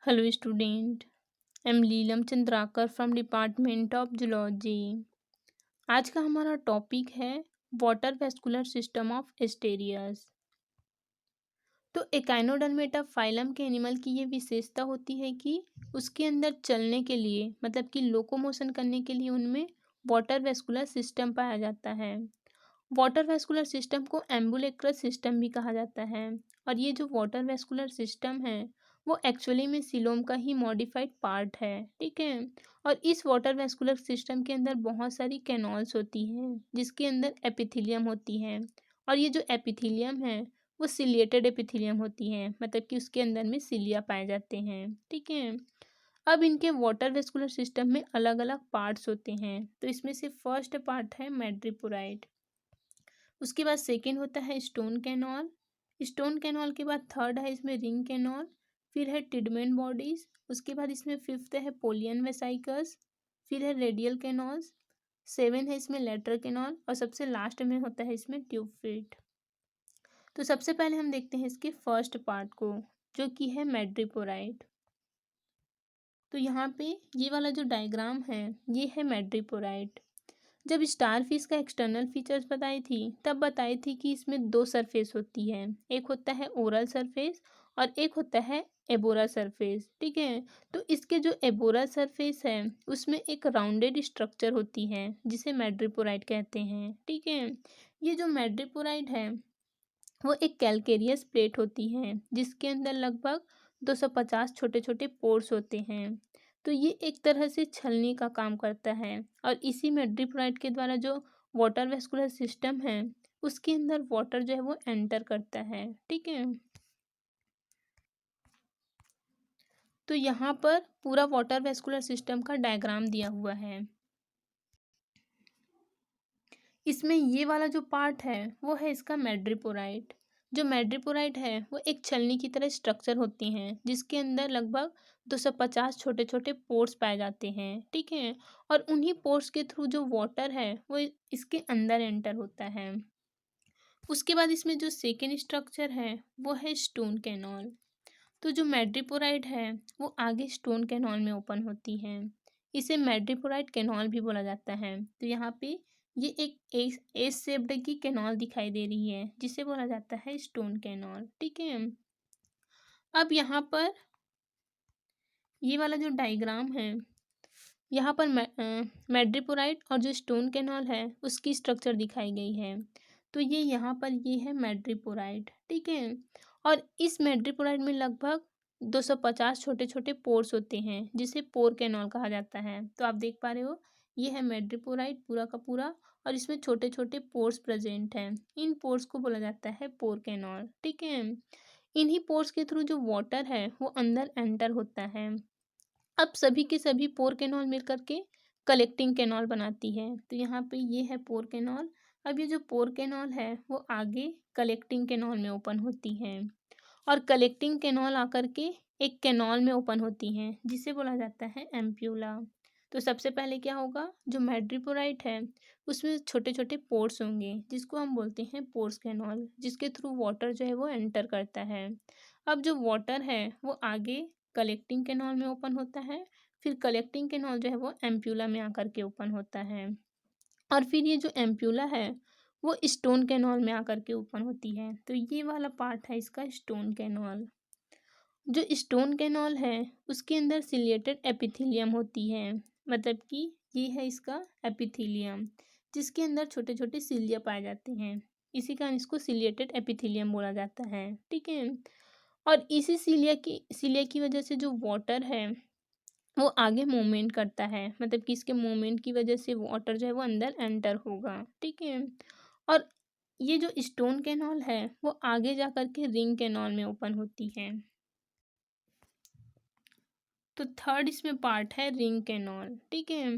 Hello student, I'm Leelam Chandrakar from department of zoology. आज का हमारा टॉपिक है water vascular system of asterias. तो एकाइनोडर्मेटा फाइलम के एनिमल की ये विशेषता होती है कि उसके अंदर चलने के लिए मतलब कि लोकोमोशन करने के लिए उनमें वाटर वेस्कुलर सिस्टम पाया जाता है। वाटर वेस्कुलर सिस्टम को एम्बुलेक्रस सिस्टम भी कहा जाता है। और ये जो वाटर वेस्कुलर सिस्टम है वो एक्चुअली में सिलोम का ही मॉडिफाइड पार्ट है, ठीक है। और इस वाटर वेस्कुलर सिस्टम के अंदर बहुत सारी कैनॉल्स होती हैं जिसके अंदर एपिथेलियम होती है। और ये जो एपिथेलियम है वो सिलिएटेड एपिथेलियम होती है, मतलब कि उसके अंदर में सिलिया पाए जाते हैं, ठीक है। अब इनके वाटर वेस्कुलर सिस्टम में अलग अलग पार्ट्स होते हैं। तो इसमें से फर्स्ट पार्ट है मैड्रिपोराइट, उसके बाद सेकेंड होता है स्टोन कैनॉल, स्टोन कैनॉल के बाद थर्ड है इसमें रिंग कैनॉल, फिर है टिडमेंट बॉडीज, उसके बाद इसमें फिफ्थ है पोलियन वेसाइकस, फिर है रेडियल कैनॉल्स, सेवन है इसमें लेटरल कैनॉल और सबसे लास्ट में होता है इसमें ट्यूब फीट। तो सबसे पहले हम देखते हैं इसके फर्स्ट पार्ट को जो कि है मैड्रिपोराइट। तो यहाँ पे ये वाला जो डायग्राम है ये है मैड्रिपोराइट। जब स्टारफिश का एक्सटर्नल फीचर्स बताई थी तब बताई थी कि इसमें दो सरफेस होती है, एक होता है ओरल सरफेस और एक होता है एबोरा सरफेस, ठीक है। तो इसके जो एबोरा सरफेस है उसमें एक राउंडेड स्ट्रक्चर होती है जिसे मैड्रिपोराइट कहते हैं, ठीक है। ये जो मैड्रिपोराइट है वो एक कैलकेरियस प्लेट होती है जिसके अंदर लगभग 250 छोटे छोटे पोर्स होते हैं। तो ये एक तरह से छलनी का काम करता है और इसी मेड्रिपोराइट के द्वारा जो वाटर वेस्कुलर सिस्टम है उसके अंदर वाटर जो है वो एंटर करता है, ठीक है। तो यहाँ पर पूरा वाटर वेस्कुलर सिस्टम का डायग्राम दिया हुआ है। इसमें ये वाला जो पार्ट है वो है इसका मैड्रिपोराइट। जो मैड्रिपोराइट है वो एक छलनी की तरह स्ट्रक्चर होती हैं जिसके अंदर लगभग 250 छोटे छोटे पोर्स पाए जाते हैं, ठीक है। और उन्हीं पोर्स के थ्रू जो वाटर है वो इसके अंदर एंटर होता है। उसके बाद इसमें जो सेकेंड स्ट्रक्चर है वो है स्टोन कैनॉल। तो जो मैड्रिपोराइट है वो आगे स्टोन कैनॉल में ओपन होती है, इसे मैड्रिपोराइट कैनॉल भी बोला जाता है। तो यहाँ पे ये एक एस शेप्ड की कैनॉल दिखाई दे रही है जिसे बोला जाता है स्टोन कैनॉल, ठीक है। अब यहाँ पर ये वाला जो डायग्राम है यहाँ पर मैड्रिपोराइट और जो स्टोन कैनॉल है उसकी स्ट्रक्चर दिखाई गई है। तो ये यहाँ पर ये है मैड्रिपोराइट, ठीक है। और इस मैड्रिपोराइट में लगभग 250 छोटे छोटे पोर्स होते हैं जिसे पोर कैनॉल कहा जाता है। तो आप देख पा रहे हो ये है मैड्रिपोराइट पूरा का पूरा और इसमें छोटे छोटे पोर्स प्रेजेंट हैं। इन पोर्स को बोला जाता है पोर कैनॉल, ठीक है। इन्हीं पोर्स के थ्रू जो वाटर है वो अंदर एंटर होता है। अब सभी के सभी पोर कैनॉल मिल करके कलेक्टिंग कैनॉल बनाती है। तो यहाँ पे ये है पोर कैनॉल। अब ये जो पोर कैनॉल है वो आगे कलेक्टिंग कैनॉल में ओपन होती है और कलेक्टिंग कैनॉल आकर के एक कैनॉल में ओपन होती हैं जिसे बोला जाता है एम्प्यूला। तो सबसे पहले क्या होगा, जो मैड्रिपोराइट है उसमें छोटे छोटे पोर्स होंगे जिसको हम बोलते हैं पोर्स कैनॉल, जिसके थ्रू वाटर जो है वो एंटर करता है। अब जो वाटर है वो आगे कलेक्टिंग कैनॉल में ओपन होता है, फिर कलेक्टिंग कैनॉल जो है वो एम्प्यूला में आकर के ओपन होता है और फिर ये जो एम्प्यूला है वो स्टोन कैनॉल में आकर के ओपन होती है। तो ये वाला पार्ट है इसका स्टोन कैनॉल। जो स्टोन कैनॉल है उसके अंदर सिलिएटेड एपिथेलियम होती है, मतलब कि ये है इसका एपिथेलियम जिसके अंदर छोटे छोटे सिलिया पाए जाते हैं। इसी कारण इसको सिलिएटेड एपिथेलियम बोला जाता है, ठीक है। और इसी सिलिया की वजह से जो वाटर है वो आगे मूवमेंट करता है, मतलब कि इसके मूवमेंट की वजह से वाटर जो है वो अंदर एंटर होगा, ठीक है। और ये जो स्टोन कैनॉल है वो आगे जा कर के रिंग कैनॉल में ओपन होती है। तो थर्ड इसमें पार्ट है रिंग कैनॉल, ठीक है।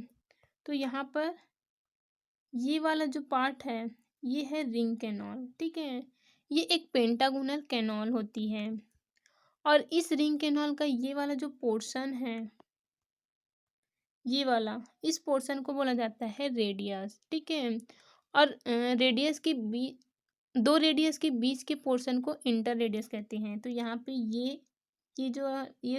तो यहाँ पर ये वाला जो पार्ट है ये है रिंग कैनॉल, ठीक है। ये एक पेंटागोनल कैनॉल होती है और इस रिंग कैनॉल का ये वाला जो पोर्शन है ये वाला, इस पोर्शन को बोला जाता है रेडियस, ठीक है। और रेडियस के दो रेडियस के बीच के पोर्शन को इंटर रेडियस कहते हैं। तो यहाँ पे ये ये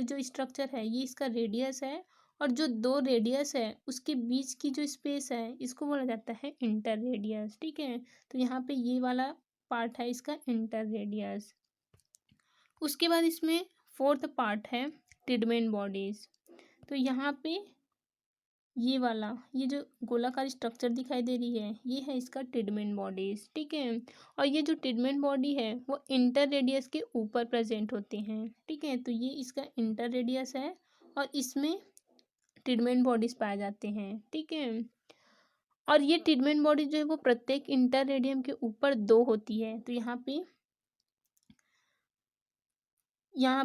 जो स्ट्रक्चर है ये इसका रेडियस है, और जो दो रेडियस है उसके बीच की जो स्पेस है इसको बोला जाता है इंटर रेडियस। ठीक है, तो यहाँ पे ये वाला पार्ट है इसका इंटर रेडियस। उसके बाद इसमें फोर्थ पार्ट है टिडमेन बॉडीज। तो यहाँ पे ये जो गोलाकार स्ट्रक्चर दिखाई दे रही है ये है इसका टिडमेन बॉडीज। ठीक है, और ये जो टिडमेन बॉडी है वो इंटर रेडियस के ऊपर प्रेजेंट होते हैं। ठीक है, तो ये इसका इंटर रेडियस है और इसमें टिडमेन बॉडीज पाए जाते हैं। ठीक है, और ये टिडमेन बॉडी जो है वो प्रत्येक इंटर रेडियम के ऊपर दो होती है। तो यहाँ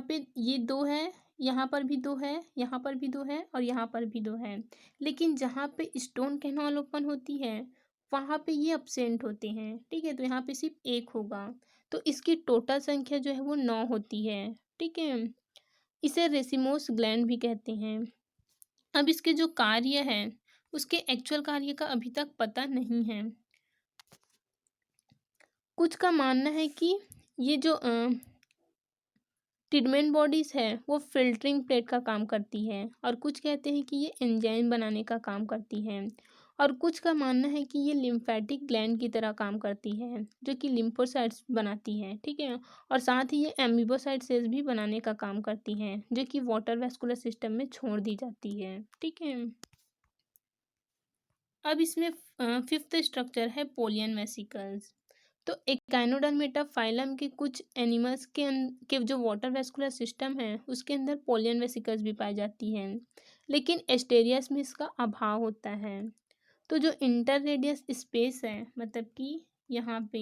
पे ये दो है, यहाँ पर भी दो है, यहाँ पर भी दो है और यहाँ पर भी दो है। लेकिन जहाँ पे स्टोन कैनाल ओपन होती है वहाँ पे ये अब्सेंट होते हैं। ठीक है, तो यहाँ पे सिर्फ एक होगा। तो इसकी टोटल संख्या जो है वो 9 होती है। ठीक है, इसे रेसिमोस ग्लैंड भी कहते हैं। अब इसके जो कार्य है उसके एक्चुअल कार्य का अभी तक पता नहीं है। कुछ का मानना है कि ये जो टिडमेन बॉडीज है वो फिल्टरिंग प्लेट का काम करती है, और कुछ कहते हैं कि ये एंजाइम बनाने का काम करती है, और कुछ का मानना है कि ये लिम्फेटिक ग्लैंड की तरह काम करती है जो कि लिम्फोसाइट्स बनाती है। ठीक है, और साथ ही ये एम्बीबोसाइट सेल्स भी बनाने का काम करती हैं जो कि वाटर वेस्कुलर सिस्टम में छोड़ दी जाती है। ठीक है, अब इसमें फिफ्थ स्ट्रक्चर है पोलियन वेसिकल्स। तो एकाइनोडर्मेटा फाइलम के कुछ एनिमल्स के जो वाटर वेस्कुलर सिस्टम है उसके अंदर पोलियन वेसिकल्स भी पाई जाती हैं, लेकिन एस्टेरियस में इसका अभाव होता है। तो जो इंटर रेडियस स्पेस है, मतलब कि यहाँ पे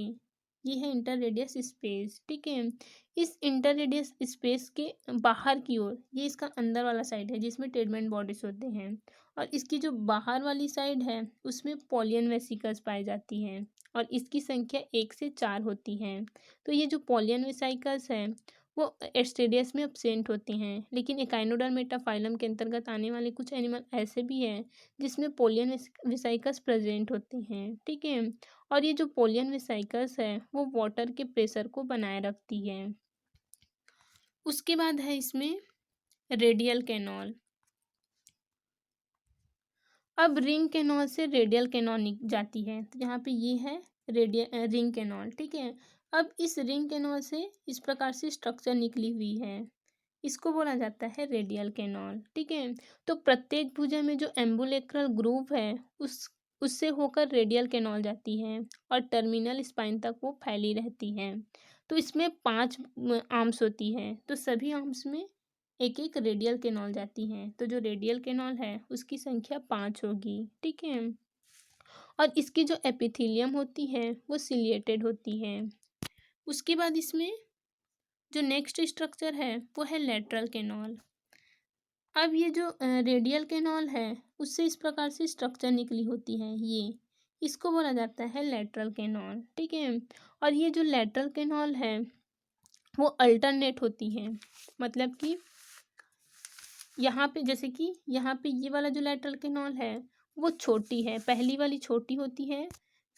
ये है इंटर रेडियस स्पेस। ठीक है, इस इंटर रेडियस स्पेस के बाहर की ओर ये इसका अंदर वाला साइड है जिसमें टेडमेंट बॉडीज होते हैं, और इसकी जो बाहर वाली साइड है उसमें पोलियन वेसिकल्स पाई जाती हैं, और इसकी संख्या 1 से 4 होती है। तो ये जो पोलियन वेसिकल्स हैं वो एस्टेरियस में अब्सेंट होते हैं, लेकिन एकाइनोडर्मेटा फाइलम के अंतर्गत आने वाले कुछ एनिमल ऐसे भी हैं जिसमें पोलियन वेसिकल्स प्रेजेंट होते हैं। ठीक है, और ये जो पोलियन वेसिकल्स है वो वाटर के प्रेशर को बनाए रखती है। उसके बाद है इसमें रेडियल कैनॉल। अब रिंग कैनॉल से रेडियल कैनॉल जाती है, तो यहाँ पे ये है रिंग कैनॉल। ठीक है, अब इस रिंग कैनॉल से इस प्रकार से स्ट्रक्चर निकली हुई है, इसको बोला जाता है रेडियल कैनॉल। ठीक है, तो प्रत्येक भुजा में जो एम्बुलेक्रल ग्रूव है उससे होकर रेडियल कैनॉल जाती है और टर्मिनल स्पाइन तक वो फैली रहती है। तो इसमें 5 आर्म्स होती है, तो सभी आर्म्स में एक एक रेडियल कैनॉल जाती हैं। तो जो रेडियल कैनॉल है उसकी संख्या 5 होगी। ठीक है, और इसकी जो एपिथेलियम होती है वो सिलिएटेड होती है। उसके बाद इसमें जो नेक्स्ट स्ट्रक्चर है वो है लेटरल कैनॉल। अब ये जो रेडियल कैनॉल है उससे इस प्रकार से स्ट्रक्चर निकली होती है, ये इसको बोला जाता है लेटरल कैनॉल। ठीक है, और ये जो लेटरल कैनॉल है वो अल्टरनेट होती है, मतलब कि यहाँ पे जैसे कि यहाँ पे ये वाला जो लेटरल कैनॉल है वो छोटी है, पहली वाली छोटी होती है,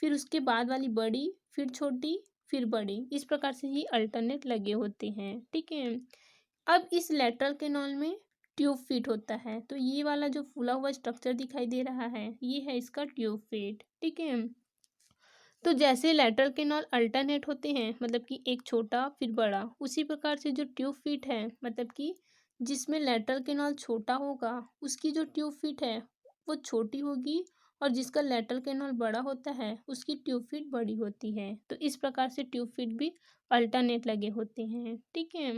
फिर उसके बाद वाली बड़ी, फिर छोटी, फिर बड़ी, इस प्रकार से ये अल्टरनेट लगे होते हैं। ठीक है, अब इस लेटरल कैनॉल में ट्यूब फीट होता है, तो ये वाला जो फूला हुआ स्ट्रक्चर दिखाई दे रहा है ये है इसका ट्यूब फीट। ठीक है, तो जैसे लेटरल कैनॉल अल्टरनेट होते हैं, मतलब कि एक छोटा फिर बड़ा, उसी प्रकार से जो ट्यूब फीट है, मतलब कि जिसमें लेटरल कैनॉल छोटा होगा उसकी जो ट्यूब फीट है वो छोटी होगी, और जिसका लेटरल कैनॉल बड़ा होता है उसकी ट्यूब फीट बड़ी होती है। तो इस प्रकार से ट्यूब फीट भी अल्टरनेट लगे होते हैं। ठीक है,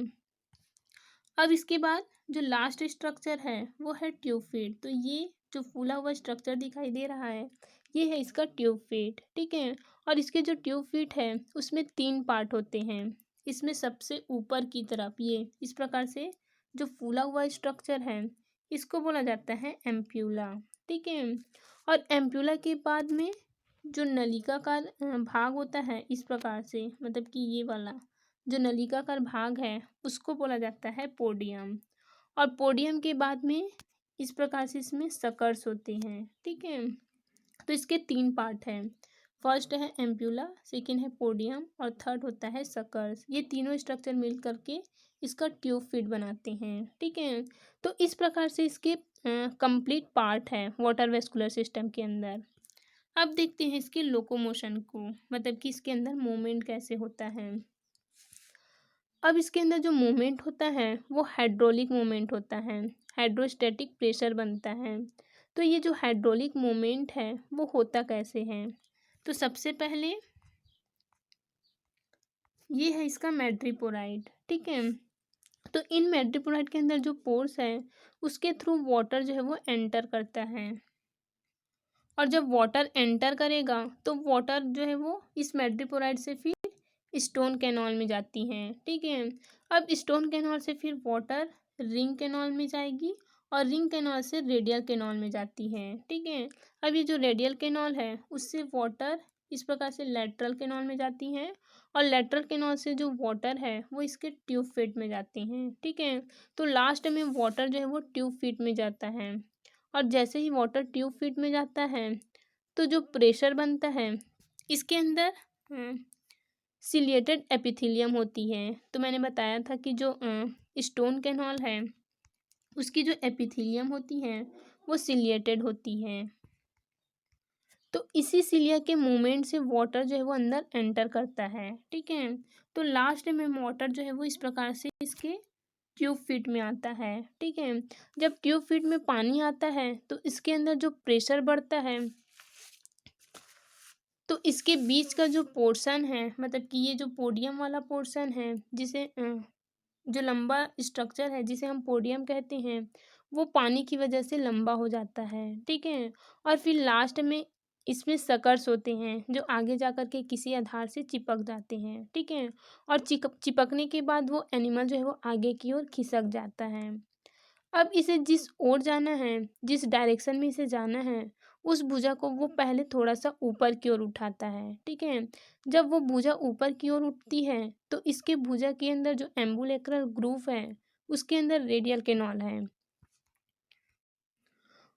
अब इसके बाद जो लास्ट स्ट्रक्चर है वो है ट्यूब फीट। तो ये जो फूला हुआ स्ट्रक्चर दिखाई दे रहा है ये है इसका ट्यूब फीट। ठीक है, और इसके जो ट्यूब फीट है उसमें 3 पार्ट होते हैं। इसमें सबसे ऊपर की तरफ ये इस प्रकार से जो फूला हुआ स्ट्रक्चर है इसको बोला जाता है एम्प्यूला। ठीक है, और एम्प्यूला के बाद में जो नलिकाकार भाग होता है इस प्रकार से, मतलब कि ये वाला जो नलिकाकार भाग है उसको बोला जाता है पोडियम, और पोडियम के बाद में इस प्रकार से इसमें सकर्स होते हैं। ठीक है, तो इसके 3 पार्ट हैं, फर्स्ट है एम्प्यूला, सेकंड है पोडियम और थर्ड होता है सकर्स। ये तीनों स्ट्रक्चर मिल करके इसका ट्यूब फीट बनाते हैं, ठीक है। तो इस प्रकार से इसके कंप्लीट पार्ट है वाटर वेस्कुलर सिस्टम के अंदर। अब देखते हैं इसके लोकोमोशन को, मतलब कि इसके अंदर मूवमेंट कैसे होता है। अब इसके अंदर जो मूवमेंट होता है वो हाइड्रोलिक मूवमेंट होता है, हाइड्रोस्टैटिक प्रेशर बनता है। तो ये जो हाइड्रोलिक मूवमेंट है वो होता कैसे है, तो सबसे पहले ये है इसका मैड्रिपोराइट, ठीक है। तो इन मैड्रिपोराइट के अंदर जो पोर्स है उसके थ्रू वाटर जो है वो एंटर करता है, और जब वाटर एंटर करेगा तो वाटर जो है वो इस मैड्रिपोराइट से फिर स्टोन कैनाल में जाती हैं, ठीक है। अब स्टोन कैनाल से फिर वाटर रिंग कैनाल में जाएगी, और रिंग कैनाल से रेडियल कैनाल में जाती है, ठीक है। अब ये जो रेडियल कैनाल है उससे वाटर इस प्रकार से लेटरल कैनाल में जाती हैं, और लेटरल कैनाल से जो वाटर है वो इसके ट्यूब फीट में जाती हैं, ठीक है। तो लास्ट में वाटर जो है वो ट्यूब फीट में जाता है, और जैसे ही वाटर ट्यूब फीट में जाता है तो जो प्रेशर बनता है इसके अंदर सिलिएटेड एपिथेलियम होती है। तो मैंने बताया था कि जो स्टोन कैनाल है उसकी जो एपिथेलियम होती है वो सिलिएटेड होती है। तो इसी सिलिया के मूवमेंट से वाटर जो है वो अंदर एंटर करता है, ठीक है। तो लास्ट में वाटर जो है वो इस प्रकार से इसके ट्यूब फीट में आता है, ठीक है। जब ट्यूब फीट में पानी आता है तो इसके अंदर जो प्रेशर बढ़ता है, तो इसके बीच का जो पोर्शन है, मतलब कि ये जो पोडियम वाला पोर्शन है जिसे जो लंबा स्ट्रक्चर है जिसे हम पोडियम कहते हैं, वो पानी की वजह से लंबा हो जाता है, ठीक है। और फिर लास्ट में इसमें सकर्स होते हैं जो आगे जाकर के किसी आधार से चिपक जाते हैं, ठीक है। और चिपकने के बाद वो एनिमल जो है वो आगे की ओर खिसक जाता है। अब इसे जिस ओर जाना है, जिस डायरेक्शन में इसे जाना है, उस भुजा को वो पहले थोड़ा सा ऊपर की ओर उठाता है, ठीक है। जब वो भुजा ऊपर की ओर उठती है तो इसके भुजा के अंदर जो एम्बुलेक्रल ग्रूव है उसके अंदर रेडियल कैनाल है,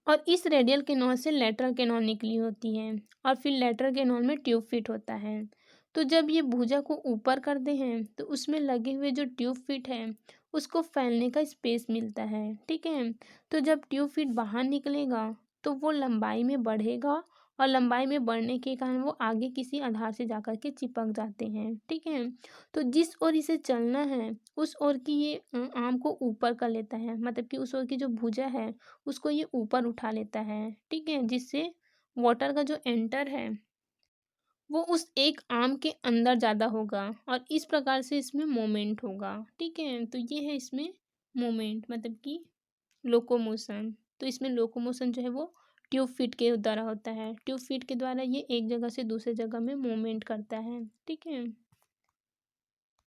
और इस रेडियल कैनाल से लेटरल कैनाल निकली होती है, और फिर लेटरल कैनाल में ट्यूब फिट होता है। तो जब ये भुजा को ऊपर करते हैं तो उसमें लगे हुए जो ट्यूब फिट है उसको फैलने का स्पेस मिलता है, ठीक है। तो जब ट्यूब फिट बाहर निकलेगा तो वो लंबाई में बढ़ेगा, और लंबाई में बढ़ने के कारण वो आगे किसी आधार से जाकर के चिपक जाते हैं, ठीक है। तो जिस ओर इसे चलना है उस ओर की ये आर्म को ऊपर कर लेता है, मतलब कि उस ओर की जो भुजा है उसको ये ऊपर उठा लेता है, ठीक है। जिससे वाटर का जो एंटर है वो उस एक आर्म के अंदर ज़्यादा होगा, और इस प्रकार से इसमें मोमेंट होगा, ठीक है। तो ये है इसमें मोमेंट, मतलब कि लोकोमोशन। तो इसमें लोकोमोशन जो है वो ट्यूब फीट के द्वारा होता है, ट्यूब फीट के द्वारा ये एक जगह से दूसरे जगह में मूवमेंट करता है, ठीक है।